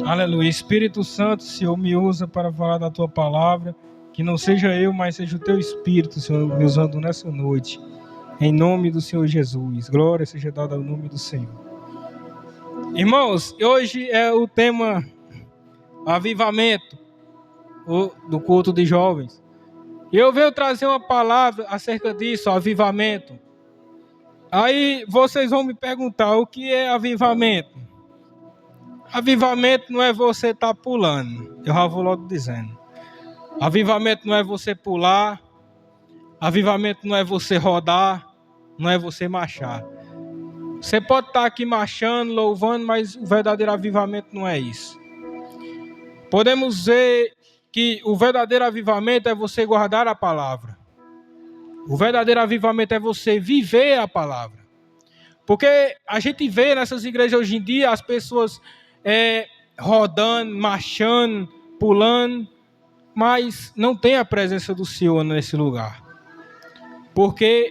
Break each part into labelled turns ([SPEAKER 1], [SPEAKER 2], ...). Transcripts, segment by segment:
[SPEAKER 1] Aleluia. Espírito Santo, Senhor, me usa para falar da tua palavra. Que não seja eu, mas seja o teu Espírito, Senhor, me usando nessa noite. Em nome do Senhor Jesus. Glória seja dada ao nome do Senhor. Irmãos, hoje é o tema avivamento do culto de jovens. Eu venho trazer uma palavra acerca disso, avivamento. Aí vocês vão me perguntar o que é avivamento. Avivamento não é você estar pulando. Eu já vou logo dizendo. Avivamento não é você pular. Avivamento não é você rodar. Não é você marchar. Você pode estar aqui marchando, louvando, mas o verdadeiro avivamento não é isso. Podemos dizer que o verdadeiro avivamento é você guardar a palavra. O verdadeiro avivamento é você viver a palavra. Porque a gente vê nessas igrejas hoje em dia as pessoas rodando, marchando, pulando, mas não tem a presença do Senhor nesse lugar. Porque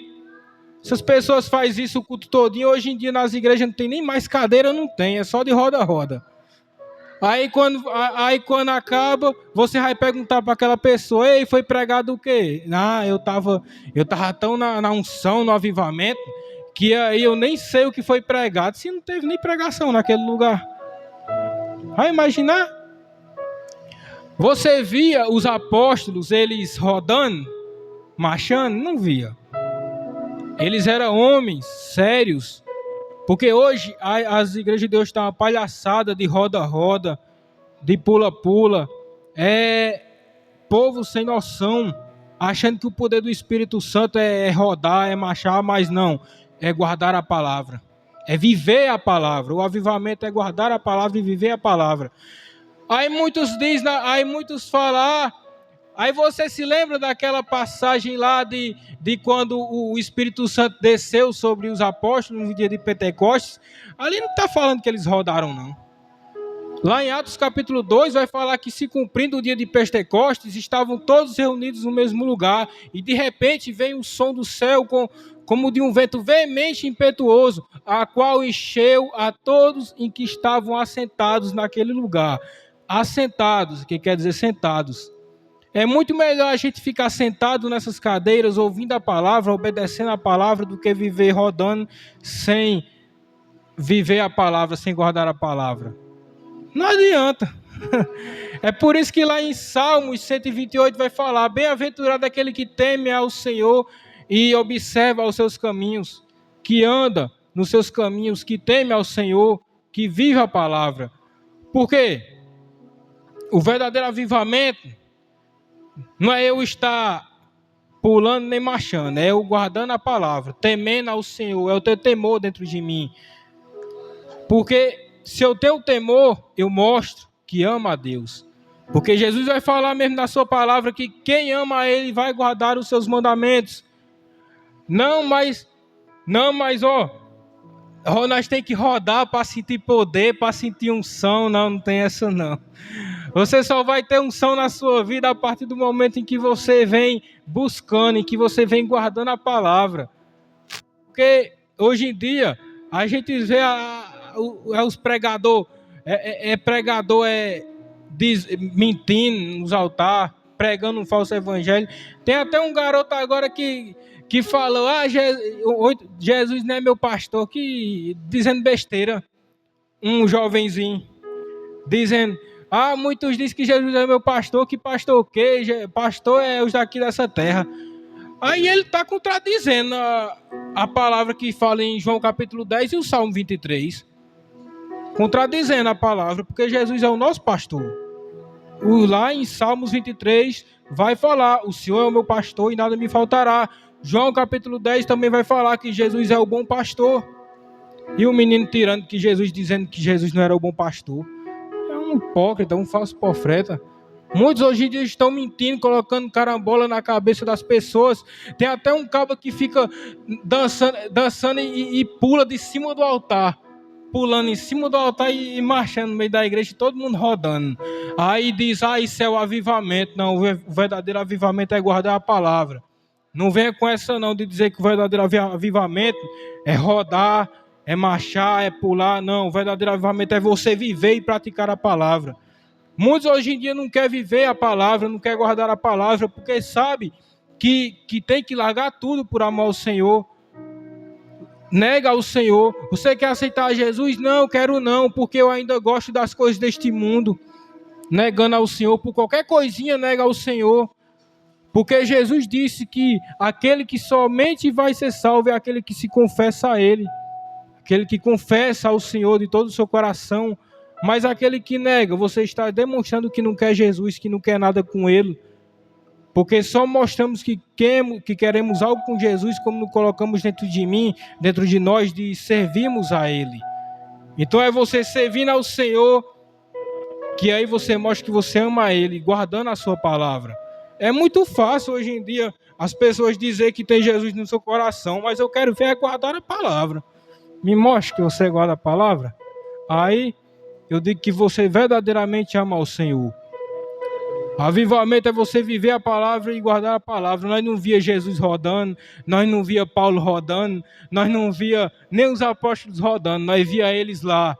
[SPEAKER 1] essas pessoas fazem isso o culto todinho, hoje em dia nas igrejas não tem nem mais cadeira, não tem, é só de roda-roda. Aí quando acaba, você vai perguntar para aquela pessoa: ei, foi pregado o quê? Eu tava tão na unção, no avivamento, que aí eu nem sei o que foi pregado, se não teve nem pregação naquele lugar. Vai imaginar? Você via os apóstolos, eles rodando, marchando? Não via. Eles eram homens sérios. Porque hoje as igrejas de Deus estão uma palhaçada de roda-roda, de pula-pula. É povo sem noção, achando que o poder do Espírito Santo é rodar, é marchar, mas não. É guardar a palavra. É viver a palavra. O avivamento é guardar a palavra e viver a palavra. Aí muitos dizem, aí muitos falam, aí você se lembra daquela passagem lá de quando o Espírito Santo desceu sobre os apóstolos no dia de Pentecostes? Ali não está falando que eles rodaram, não. Lá em Atos capítulo 2 vai falar que, se cumprindo o dia de Pentecostes, estavam todos reunidos no mesmo lugar, e de repente veio um som do céu como de um vento veemente e impetuoso, a qual encheu a todos em que estavam assentados naquele lugar. Assentados, que quer dizer sentados. É muito melhor a gente ficar sentado nessas cadeiras, ouvindo a palavra, obedecendo a palavra, do que viver rodando sem viver a palavra, sem guardar a palavra. Não adianta. É por isso que lá em Salmos 128 vai falar: bem-aventurado aquele que teme ao Senhor e observa os seus caminhos, que anda nos seus caminhos, que teme ao Senhor, que vive a palavra. Por quê? O verdadeiro avivamento não é eu estar pulando nem marchando, é eu guardando a palavra, temendo ao Senhor, é eu ter temor dentro de mim. Porque se eu tenho temor, eu mostro que amo a Deus. Porque Jesus vai falar mesmo na sua palavra que quem ama a Ele vai guardar os seus mandamentos. Nós temos que rodar para sentir poder, para sentir unção. Não tem essa não. Você só vai ter unção na sua vida a partir do momento em que você vem buscando, em que você vem guardando a palavra. Porque hoje em dia a gente vê os pregadores, mentindo nos altares, pregando um falso evangelho. Tem até um garoto agora que falou: Jesus não é meu pastor, dizendo besteira. Um jovenzinho dizendo: muitos dizem que Jesus é meu pastor, que pastor o quê? Pastor é os daqui dessa terra. Aí ele está contradizendo a palavra que fala em João capítulo 10 e o Salmo 23. Contradizendo a palavra, porque Jesus é o nosso pastor. Lá em Salmos 23 vai falar: o Senhor é o meu pastor e nada me faltará. João capítulo 10 também vai falar que Jesus é o bom pastor. E o menino tirando que Jesus, dizendo que Jesus não era o bom pastor. É um hipócrita, um falso profeta. Muitos hoje em dia estão mentindo, colocando carambola na cabeça das pessoas. Tem até um cabo que fica dançando e pula de cima do altar. Pulando em cima do altar e marchando no meio da igreja, todo mundo rodando. Aí diz: isso é o avivamento. Não, o verdadeiro avivamento é guardar a palavra. Não venha com essa não, de dizer que o verdadeiro avivamento é rodar, é marchar, é pular. Não, o verdadeiro avivamento é você viver e praticar a palavra. Muitos hoje em dia não querem viver a palavra, não querem guardar a palavra, porque sabe que tem que largar tudo por amor ao Senhor. Nega ao Senhor. Você quer aceitar Jesus? Não, quero não, porque eu ainda gosto das coisas deste mundo. Negando ao Senhor, por qualquer coisinha nega ao Senhor. Porque Jesus disse que aquele que somente vai ser salvo é aquele que se confessa a Ele. Aquele que confessa ao Senhor de todo o seu coração. Mas aquele que nega, você está demonstrando que não quer Jesus, que não quer nada com Ele. Porque só mostramos que queremos algo com Jesus, como nos colocamos dentro de mim, dentro de nós, de servirmos a Ele. Então é você servindo ao Senhor, que aí você mostra que você ama a Ele, guardando a sua palavra. É muito fácil hoje em dia as pessoas dizer que tem Jesus no seu coração, mas eu quero ver é guardar a palavra. Me mostre que você guarda a palavra. Aí eu digo que você verdadeiramente ama o Senhor. Avivamento é você viver a palavra e guardar a palavra. Nós não via Jesus rodando, nós não via Paulo rodando, nós não via nem os apóstolos rodando, nós via eles lá.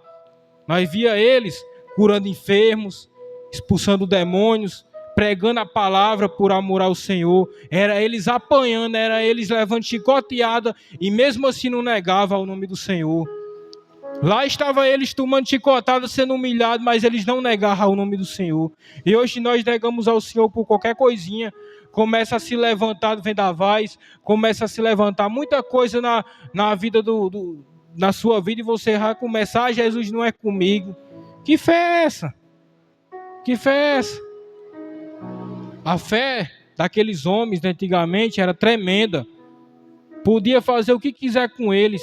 [SPEAKER 1] Nós via eles curando enfermos, expulsando demônios, pregando a palavra por amor ao Senhor. Era eles apanhando, era eles levando chicoteada e mesmo assim não negava o nome do Senhor. Lá estava eles tomando chicotada, sendo humilhados, mas eles não negaram o nome do Senhor. E hoje nós negamos ao Senhor por qualquer coisinha. Começa a se levantar vendavais, começa a se levantar muita coisa na vida na sua vida e você vai começar, Jesus não é comigo. Que fé é essa? Que fé é essa? A fé daqueles homens de antigamente era tremenda. Podia fazer o que quiser com eles,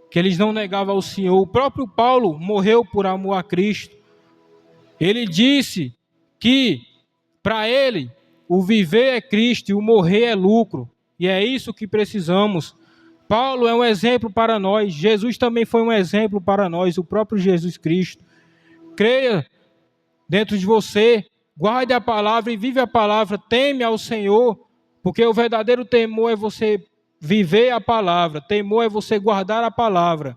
[SPEAKER 1] que eles não negavam ao Senhor. O próprio Paulo morreu por amor a Cristo. Ele disse que para ele o viver é Cristo e o morrer é lucro. E é isso que precisamos. Paulo é um exemplo para nós. Jesus também foi um exemplo para nós, o próprio Jesus Cristo. Creia dentro de você, guarde a palavra e vive a palavra, teme ao Senhor, porque o verdadeiro temor é você viver a palavra, temor é você guardar a palavra,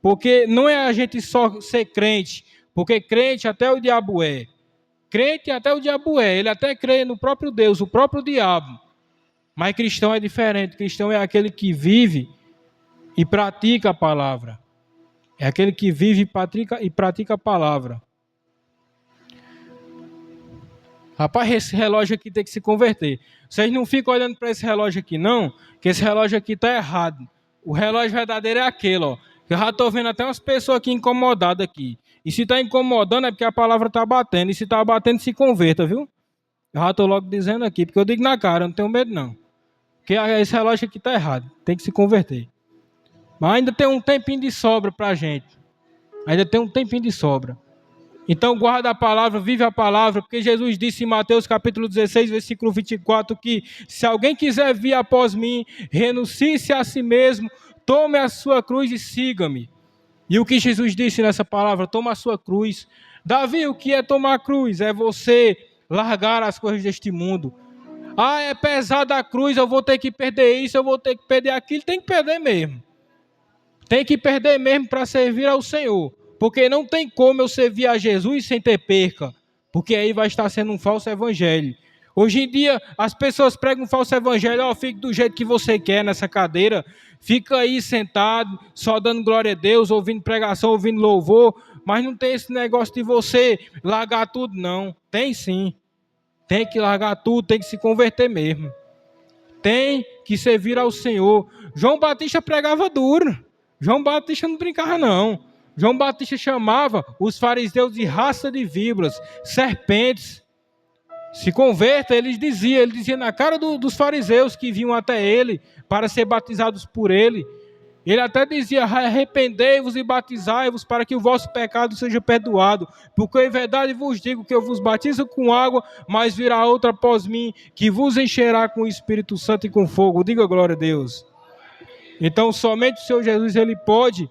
[SPEAKER 1] porque não é a gente só ser crente, porque crente até o diabo é, crente até o diabo é, ele até crê no próprio Deus, o próprio diabo, mas cristão é diferente, cristão é aquele que vive e pratica a palavra, é aquele que vive e pratica a palavra. Rapaz, esse relógio aqui tem que se converter. Vocês não ficam olhando para esse relógio aqui, não, que esse relógio aqui está errado. O relógio verdadeiro é aquele, ó. Eu já estou vendo até umas pessoas aqui incomodadas aqui. E se está incomodando é porque a palavra está batendo. E se está batendo, se converta, viu? Eu já estou logo dizendo aqui, porque eu digo na cara, eu não tenho medo não. Porque esse relógio aqui está errado, tem que se converter. Mas ainda tem um tempinho de sobra para a gente. Ainda tem um tempinho de sobra. Então guarda a palavra, vive a palavra, porque Jesus disse em Mateus capítulo 16, versículo 24, que se alguém quiser vir após mim, renuncie-se a si mesmo, tome a sua cruz e siga-me. E o que Jesus disse nessa palavra? Toma a sua cruz. Davi, o que é tomar a cruz? É você largar as coisas deste mundo. Ah, é pesada a cruz, eu vou ter que perder isso, eu vou ter que perder aquilo. Tem que perder mesmo. Tem que perder mesmo para servir ao Senhor. Porque não tem como eu servir a Jesus sem ter perca. Porque aí vai estar sendo um falso evangelho. Hoje em dia, as pessoas pregam um falso evangelho. Ó, fique do jeito que você quer nessa cadeira. Fica aí sentado, só dando glória a Deus, ouvindo pregação, ouvindo louvor. Mas não tem esse negócio de você largar tudo, não. Tem sim. Tem que largar tudo, tem que se converter mesmo. Tem que servir ao Senhor. João Batista pregava duro. João Batista não brincava, não. João Batista chamava os fariseus de raça de víboras, serpentes. Se converta, ele dizia na cara dos fariseus que vinham até ele para ser batizados por ele. Ele até dizia, arrependei-vos e batizai-vos para que o vosso pecado seja perdoado. Porque em verdade vos digo que eu vos batizo com água, mas virá outra após mim, que vos encherá com o Espírito Santo e com fogo. Diga glória a Deus. Então somente o Senhor Jesus, ele pode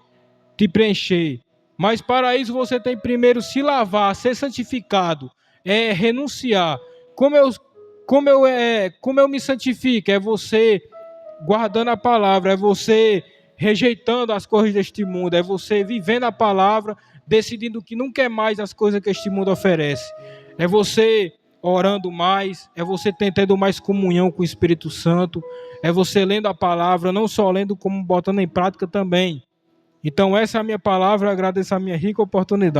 [SPEAKER 1] te preencher. Mas para isso você tem primeiro se lavar, ser santificado, renunciar. Como eu me santifico? É você guardando a palavra, é você rejeitando as coisas deste mundo, é você vivendo a palavra, decidindo que não quer mais as coisas que este mundo oferece. É você orando mais, é você tendo mais comunhão com o Espírito Santo, é você lendo a palavra, não só lendo, como botando em prática também. Então essa é a minha palavra, agradeço a minha rica oportunidade.